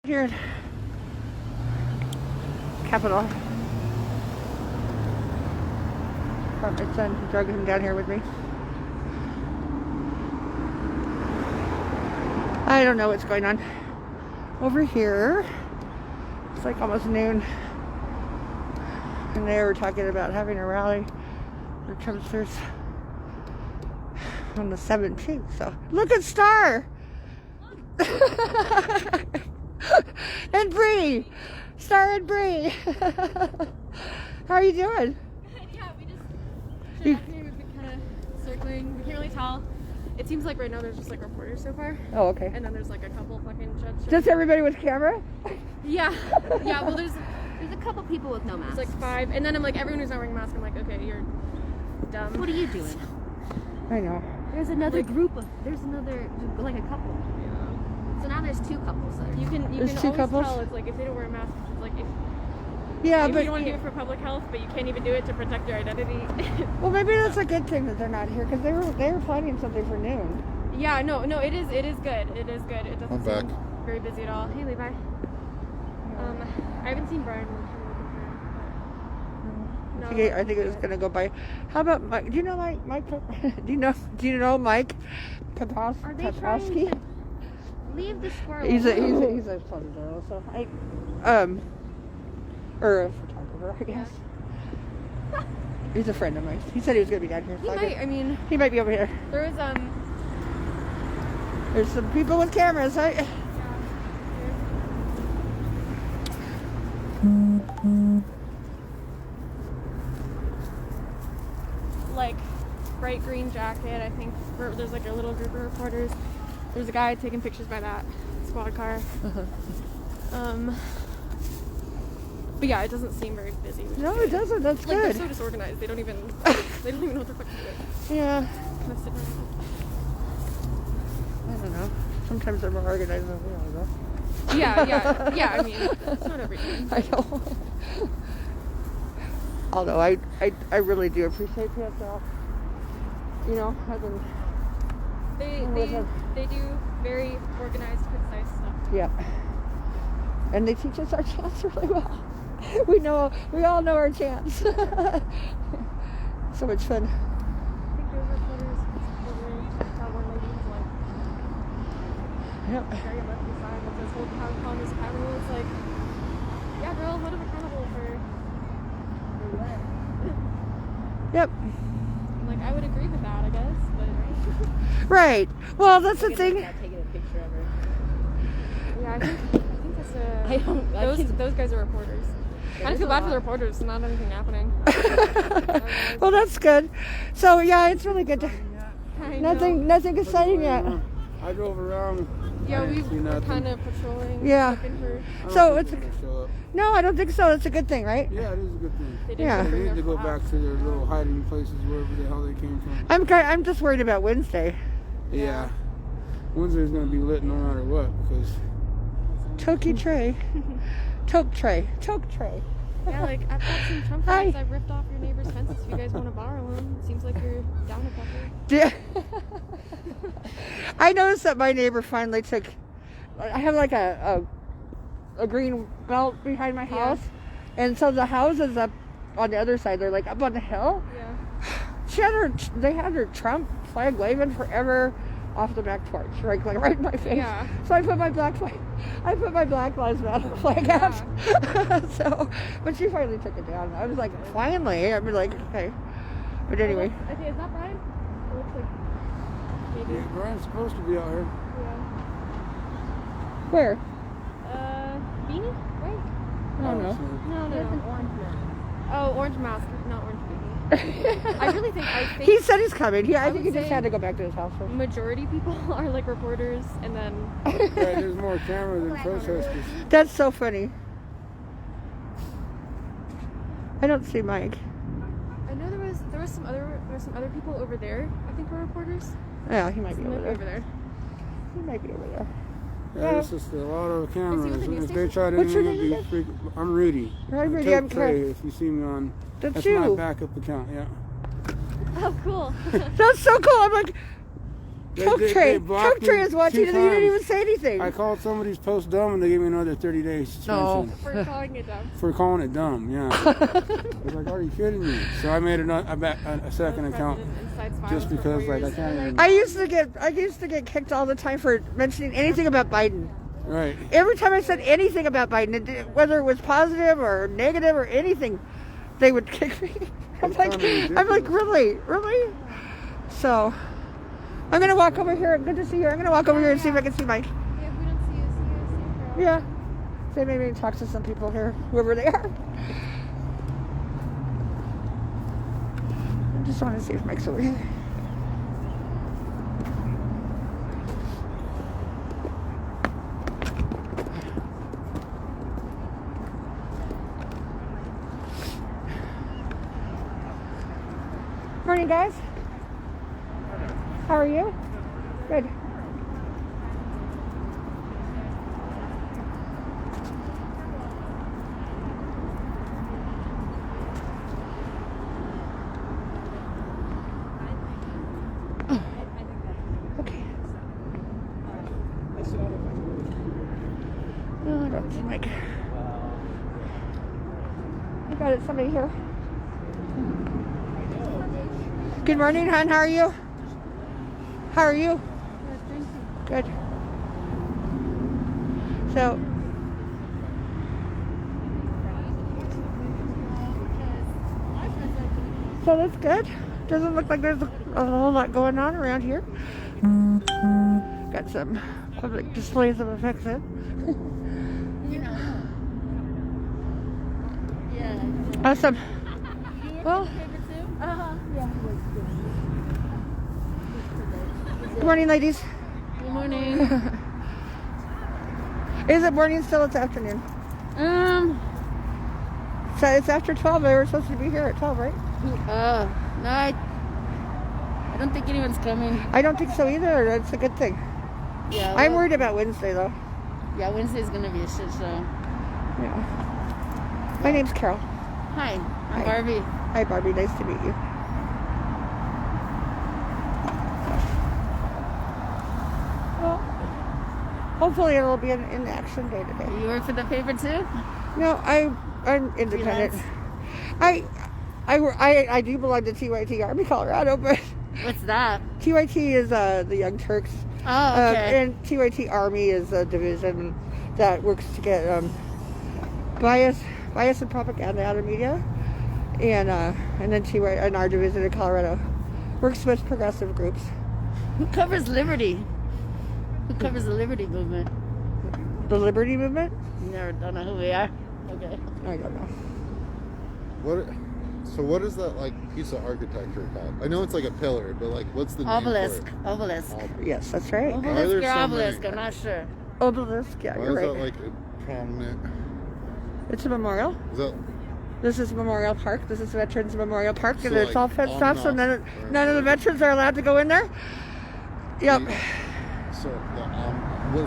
Here in Capitol. Brought my son, drug him down here with me. I don't know what's going on. Over here, it's like almost noon. And they were talking about having a rally for Trumpsters on the 17th. So, look at Star! And Bree! Star and Bree! How are you doing? Yeah, we just showed up here. We've been kind of circling. We can't really tell. It seems like right now there's just like reporters so far. Oh, okay. And then there's like a couple fucking judges. Just everybody with camera? Yeah. Yeah, well there's a couple people with no masks. like 5. And then I'm like, everyone who's not wearing a mask, I'm like, okay, you're dumb. What are you doing? I know. There's another group of, there's another, like a couple. Yeah. So now there's 2 couples that are. You can There's 2 always couples? tell, it's like if they don't wear a mask, it's like if Yeah, maybe but you don't want to do it for public health, but you can't even do it to protect your identity. well, maybe that's a good thing that they're not here because they were planning something for noon. Yeah, no, it is good. It is good. It doesn't I'm back. seem very busy at all. Hey, Levi. I haven't seen Brian. No, I think it was gonna go by. How about Mike? Do you know Mike? Do you know Mike Petros- Are they Petrosky? trying to leave the squirrel? He's a photographer, so or a photographer, I guess. He's a friend of mine. He said he was gonna be down here. He might. I mean, he might be over here. there was There's some people with cameras, right? like bright green jacket. I think there's like a little group of reporters. There's a guy taking pictures by that squad car. But yeah, it doesn't seem very busy. No, it doesn't. That's like, good. they're so disorganized. They don't even know what they're fucking doing. Yeah. Kind of sitting around. I don't know. Sometimes they're more organized than we are, though. Yeah. I mean, it's not everything. I know. Although I really do appreciate PSL. You know, having. They do very organized, concise stuff. Yeah. And they teach us our chants really well. We all know our chants. So much fun. I think there's reporters that one lady was like, Yep. very left beside that says hold Hong Kong is accountable. It's like, yeah, girl, hold him accountable for what? Yep. Like, I would agree with that, I guess, but Right. Well, that's the thing. Taking a picture of her. yeah, I think that's those guys are reporters. I kind of feel bad for the reporters. Not anything happening. Well, that's good. So yeah, it's really good. I know. Nothing exciting yet. I drove around. Yeah, I didn't see we're nothing. kind of patrolling. Yeah. Looking for. I don't So think it's they're gonna show up. no, I don't think so. It's a good thing, right? Yeah, it is a good thing. They didn't Yeah. They bring need their to go flags. back to their little hiding places wherever the hell they came from. I'm just worried about Wednesday. Yeah. Wednesday's gonna be lit no matter what because Toke tray. Yeah, like I've got some Trump Hi. flags I've ripped off your neighbor's fences. If you guys want to borrow them, seems like you're down with that. Yeah. I noticed that my neighbor finally took. I have like a green belt behind my house, and so the houses up on the other side, they're like up on the hill. Yeah. They had her Trump flag waving forever off the back porch, right in my face. Yeah. So I put my Black Lives Matter flag out. So, but she finally took it down. I was like, finally. I was like, okay. But anyway. I think is that Brian? It looks like maybe. yeah, Brian's supposed to be out here. Yeah. Where? Beanie, right? I don't know. No. There's an orange mask. Oh, orange mask, not orange beanie. I think He said he's coming. I think he would just say- had to go back to his house first. majority people are like reporters, and then Right, there's more cameras than protesters. That's so funny. I don't see Mike. I know there was some other people over there. I think were reporters. Yeah, he might be Some over might be there. He might be over there. Yeah, it's just a lot of cameras. with the news If they station? try to What's your interview name me, I'm Rudy. Hi, Rudy, Take I'm Trey, Claire. if you see me on. That's my you. backup account, yeah. Oh, cool. That's so cool. I'm like, Choke they Tray. blocked Choke Tray me is watching, 2 and you didn't even times. say anything. I called somebody's post dumb, and they gave me another 30 days suspension. For calling it dumb. For calling it dumb, yeah. I was like, are you kidding me? So I made a second account just because, like, I can't even. I used to get kicked all the time for mentioning anything about Biden. Right. Every time I said anything about Biden, whether it was positive or negative or anything, they would kick me. I'm like, really? So, I'm gonna walk over here. Good to see you. I'm gonna walk over here and see if I can see Mike. Yeah, if we don't see you, see you. Yeah. Say maybe talk to some people here, whoever they are. I just want to see if Mike's over here. Morning, guys. How are you? Good. Okay. No, I don't see Mike. I got it. Somebody here. Good morning, hon. How are you? How are you? Good. So, that's good. Doesn't look like there's a whole lot going on around here. Got some public displays of affection. Awesome. Well, good morning, ladies. Good morning. Is it morning still? It's afternoon. So it's after 12. They were supposed to be here at 12, right? No, I don't think anyone's coming. I don't think so either. That's a good thing. Yeah. I'm worried about Wednesday, though. Yeah, Wednesday's gonna be a shit show. Yeah. My name's Carol. Hi, I'm Hi. Barbie. Hi, Barbie. Nice to meet you. Well, hopefully it'll be an action day today. You work for the paper too? No, I'm independent. Freelance? I do belong to TYT Army Colorado, but What's that? TYT is the Young Turks. Oh, okay. And TYT Army is a division that works to get bias and propaganda out of media, and then TYT and our division in Colorado works with progressive groups. Who covers Liberty? Who covers the Liberty movement? The Liberty Movement? Never don't know who we are. Okay. I don't know. What is that like piece of architecture called? I know it's like a pillar, but like what's the Obelisk. name Obelisk. for it? Yes, that's right. Why are Obelisk there or so obelisk? many? I'm not sure. Obelisk. Yeah, Why you're is right. that like a prominent? It's a memorial. Is that This is Memorial Park. This is Veterans Memorial Park, and So, it's like, all fenced on off, so the- none of the veterans are allowed to go in there. Yep.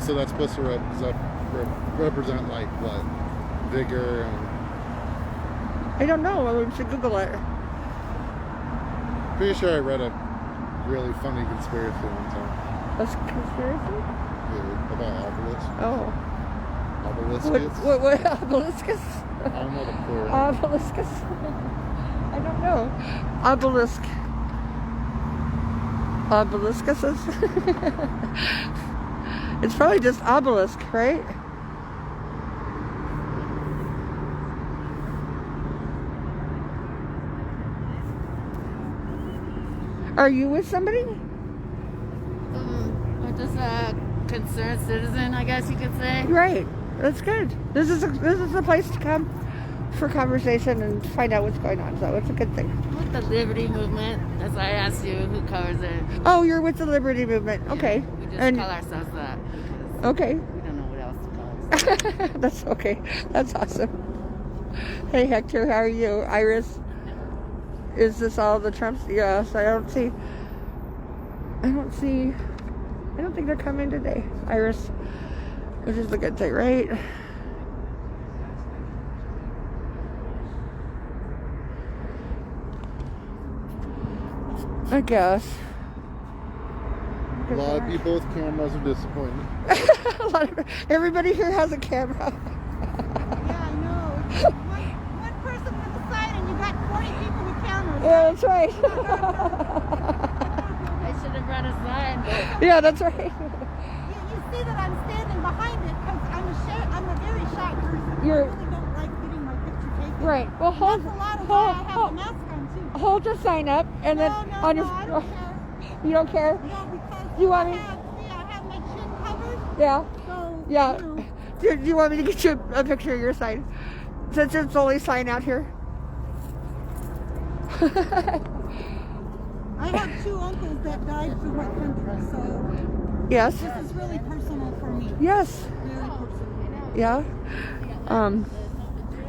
so that's supposed to represent like what? Vigor and I don't know. Well, we should Google it. pretty sure I read a really funny conspiracy one time. That's conspiracy? Yeah, about obelisk. Oh. Obeliscus. What obeliscus? I don't know the plural. Obeliscus? I don't know. Obelisk. Obeliscuses? It's probably just obelisk, right? Are you with somebody? I'm just a concerned citizen, I guess you could say. Right. That's good. This is a place to come for conversation and find out what's going on. So it's a good thing. With the Liberty movement, that's why I asked you who covers it. Oh, you're with the Liberty Movement. Okay. We just And call ourselves that because okay. we don't know what else to call ourselves. That's okay. That's awesome. Hey Hector, how are you? Iris, is this all the Trumps? Yes, I don't think they're coming today. Iris, which is a good thing, right? I guess. A lot of people with cameras are disappointed. Everybody here has a camera. Yeah, I know. It's like one person with a sign and you got 40 people with cameras. Yeah, that's right. I should have brought a sign. Yeah, that's right. You see that I'm standing behind it because I'm a very shy person. You're- I really don't like getting my picture taken. Right. Well, hold, That's a lot of hold, why I have a hold, mask on too. hold your sign up, and No, then no, on no, your. I don't care. You don't care? No, because You want me- I have my chin covered, Yeah. so Yeah. you know. Do you want me to get you a picture of your sign? Since it's the only sign out here. I have 2 uncles that died for what country, so Yes. this is really personal for me. Yes. Very personal. Yeah.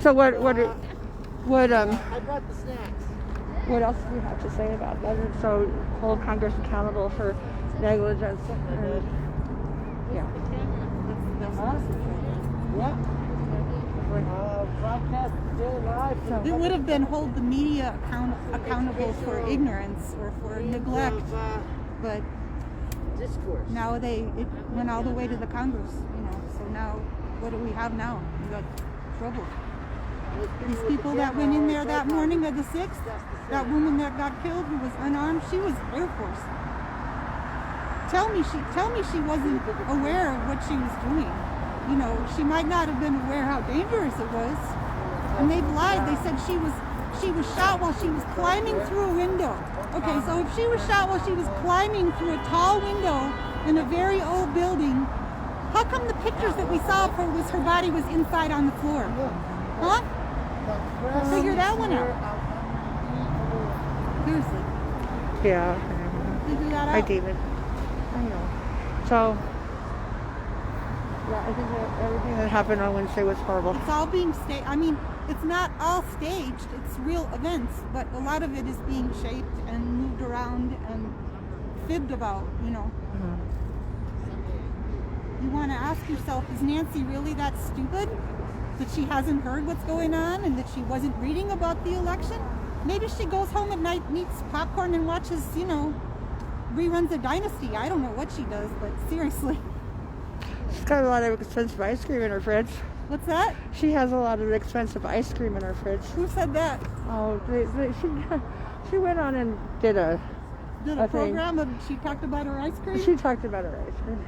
So what I brought the snacks. what else do you have to say about that? And so hold Congress accountable for negligence. And, yeah. Broadcast daily live. It would have been hold the media accountable for ignorance or for neglect, but Discourse. now it went all the way to the Congress, so now what do we have now? We got trouble. These people that went in there that morning of the 6th, that woman that got killed who was unarmed, she was Air Force. Tell me she wasn't aware of what she was doing. She might not have been aware how dangerous it was. And they've lied. They said she was shot while she was climbing through a window. Okay, so if she was shot while she was climbing through a tall window in a very old building, how come the pictures that we saw of her was her body was inside on the floor? Huh? Figure that one out. Seriously. Yeah. Figure that Hi, out. David. I know. So, yeah, I think that everything that happened on Wednesday was horrible. It's all being staged. I mean, it's not all staged. It's real events, but a lot of it is being shaped and moved around and fibbed about, You want to ask yourself, is Nancy really that stupid that she hasn't heard what's going on and that she wasn't reading about the election? Maybe she goes home at night, eats popcorn and watches, reruns of Dynasty. I don't know what she does, but seriously. She's got a lot of expensive ice cream in her fridge. What's that? She has a lot of expensive ice cream in her fridge. Who said that? Oh, she went on and did a Did I a think- program of she talked about her ice cream? She talked about her ice cream.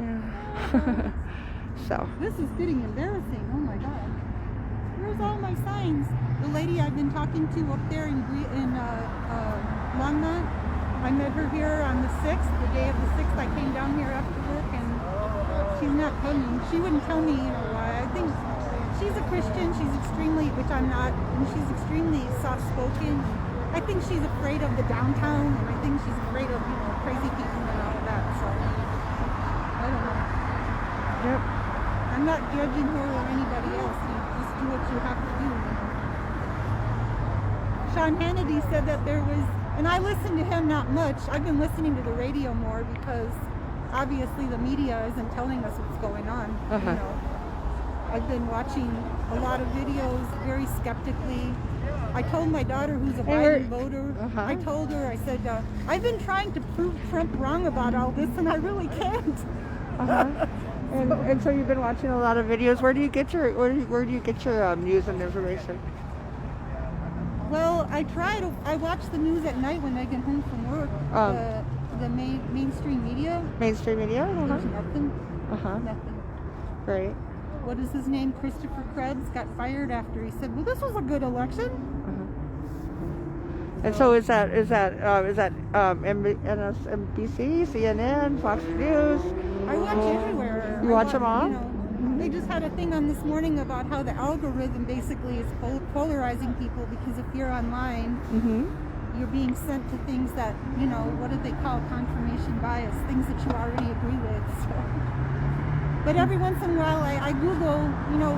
Yeah. So. This is getting embarrassing. Oh my God. Where's all my signs? The lady I've been talking to up there in Longmont, I met her here on the 6th, the day of the 6th. I came down here after work and she's not coming. She wouldn't tell me, why. I think she's a Christian. She's extremely, which I'm not, and she's extremely soft-spoken. I think she's afraid of the downtown, and I think she's afraid of, crazy people and all of that. So, I don't know. Yep. I'm not judging her or anybody else. You just do what you have to do. Sean Hannity said that there was, and I listen to him not much. I've been listening to the radio more because obviously the media isn't telling us what's going on. Uh-huh. I've been watching a lot of videos very skeptically. I told my daughter, who's a Biden voter, Uh-huh. I told her, I said, I've been trying to prove Trump wrong about all this, and I really can't. Uh-huh. And so you've been watching a lot of videos. Where do you get your news and information? Well, I watch the news at night when I get home from work. The mainstream media. Mainstream media? There's nothing. Uh-huh. Nothing. Great. What is his name? Christopher Krebs got fired after he said, "Well, this was a good election." And so is that MSNBC, CNN, Fox News? I watch everywhere. You watch them all? They just had a thing on this morning about how the algorithm basically is polarizing people because if you're online, you're being sent to things that, what do they call confirmation bias, things that you already agree with. So. But every once in a while I Google,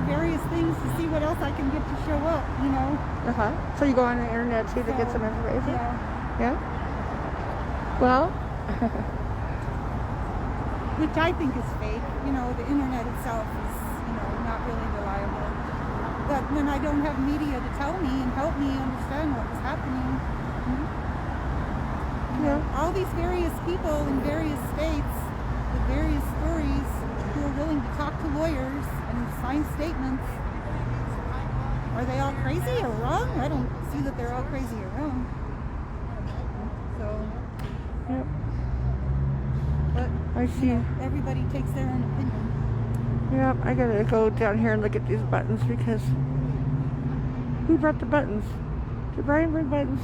various things to see what else I can get to show up, Uh-huh. So you go on the internet too to get some information? Yeah. Yeah? Well, which I think is fake. The internet itself is, not really reliable. But when I don't have media to tell me and help me understand what was happening, Yeah. All these various people in various states with various stories who are willing to talk to lawyers and sign statements. Are they all crazy or wrong? I don't see that they're all crazy or wrong. So, Yep. but I see. everybody takes their own opinion. Yep. I gotta go down here and look at these buttons because who brought the buttons? Did Brian bring buttons?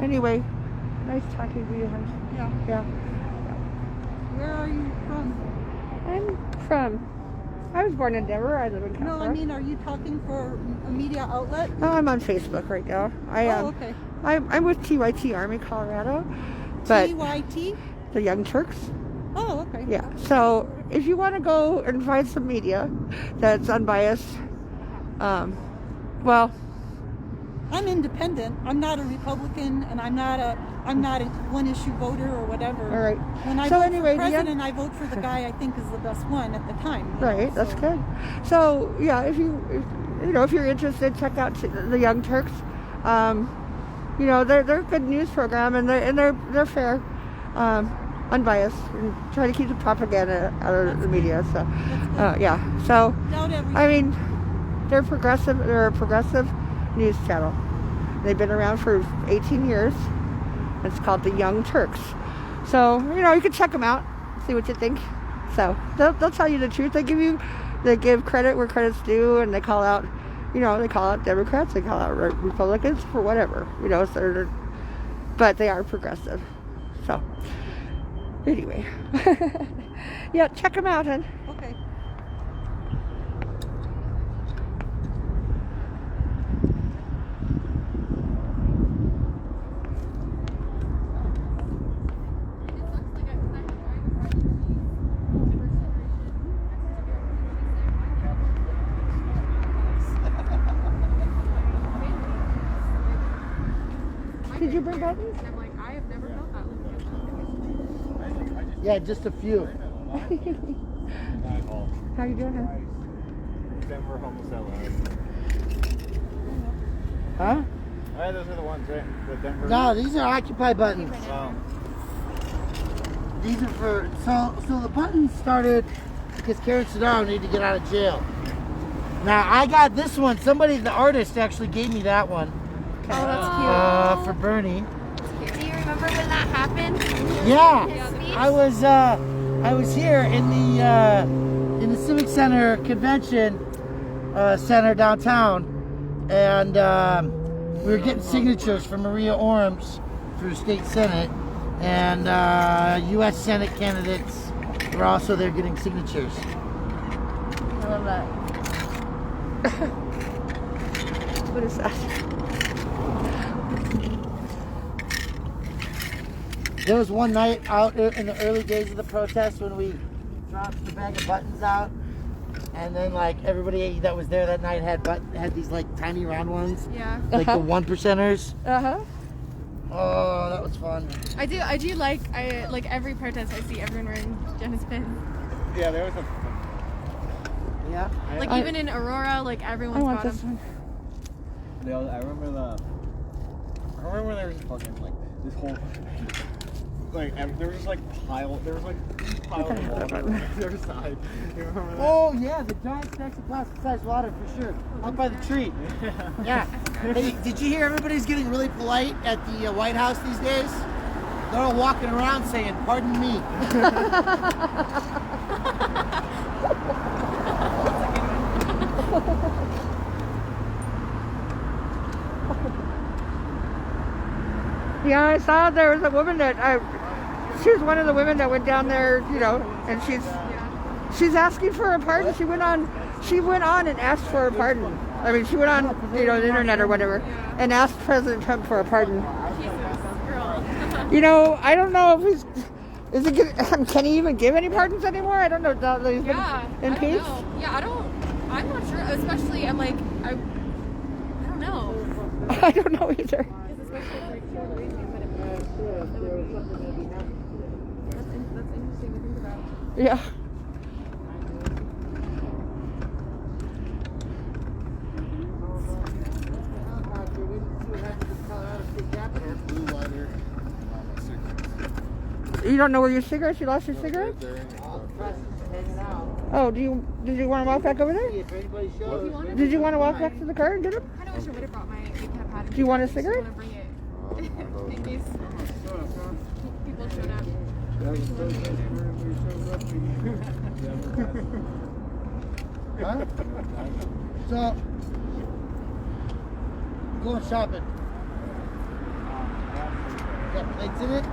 Anyway, nice talking to you, hon. Yeah. Yeah. Where are you from? I was born in Denver. I live in No, California. I mean, are you talking for a media outlet? Oh, I'm on Facebook right now. Oh, okay. I'm with TYT Army Colorado, but TYT? the Young Turks. Oh, okay. Yeah. So if you want to go and find some media that's unbiased, well, I'm independent. I'm not a Republican, and I'm not a one-issue voter or whatever. all right. When I So vote anyway, for the young- president, I vote for the guy I think is the best one at the time. you know, Right. That's so- good. So yeah, if you're interested, check out the Young Turks. They're a good news program, and they're fair, unbiased, and try to keep the propaganda out of the media. So, yeah. So, Doubt everything. I mean, they're progressive. They're a progressive news channel. They've been around for 18 years. It's called the Young Turks. So, you can check them out, see what you think. So, they'll tell you the truth. They give credit where credit's due, and they call out Democrats, they call out Republicans for whatever, but they are progressive. So, anyway. Yeah, check them out, hon. Okay. Did you bring buttons? I'm like, I have never felt that. Yeah, just a few. How you doing, hon? Denver homosexual. Huh? Alright, those are the ones, right? The Denver. No, these are Occupy buttons. Oh. These are for so the buttons started because Karen Sadaro needed to get out of jail. Now I got this one. The artist actually gave me that one. Oh, that's For Bernie. cute. Do you remember when that happened? Yeah, Speech? I was here in the Civic Center Convention Center downtown, and we were getting signatures from Maria Orms through State Senate, and U.S. Senate candidates were also there getting signatures. I love that. What is that? There was one night out in the early days of the protest when we dropped the bag of buttons out, and then like everybody that was there that night had these like tiny round ones, Yeah. like the 1%ers. Uh-huh. Oh, that was fun. I do like every protest I see everyone wearing Genesis pins. Yeah, there was a. Yeah. Like I- even in Aurora, like I everyone's want got this them. one. I remember there was fucking like this whole. Like there was just like pile. There was like pile of water on the other side. You remember that? Oh yeah, the giant stacks of plastic-sized water for sure. Out by the tree. Yeah. Hey, did you hear everybody's getting really polite at the White House these days? They're all walking around saying, "Pardon me." Yeah, I saw there was a woman she was one of the women that went down there, and she's asking for a pardon. She went on and asked for a pardon. I mean, she went on, the internet or whatever, and asked President Trump for a pardon. Jesus, girl. I don't know if can he even give any pardons anymore? I don't know. He's been Yeah. impeached. I don't know. Yeah, I'm not sure. Especially, I don't know. I don't know either. That's interesting to think about. Yeah. Blue lighter. You don't know where your cigarettes? You lost your cigarettes? Oh, did you want to walk back over there? If anybody shows. Did you want to walk back to the car and get them? I kind of wish I would have brought my APAP pad. Do you want a cigarette? I just want to bring it in case people showed up. Huh? So, going shopping. Got plates in it?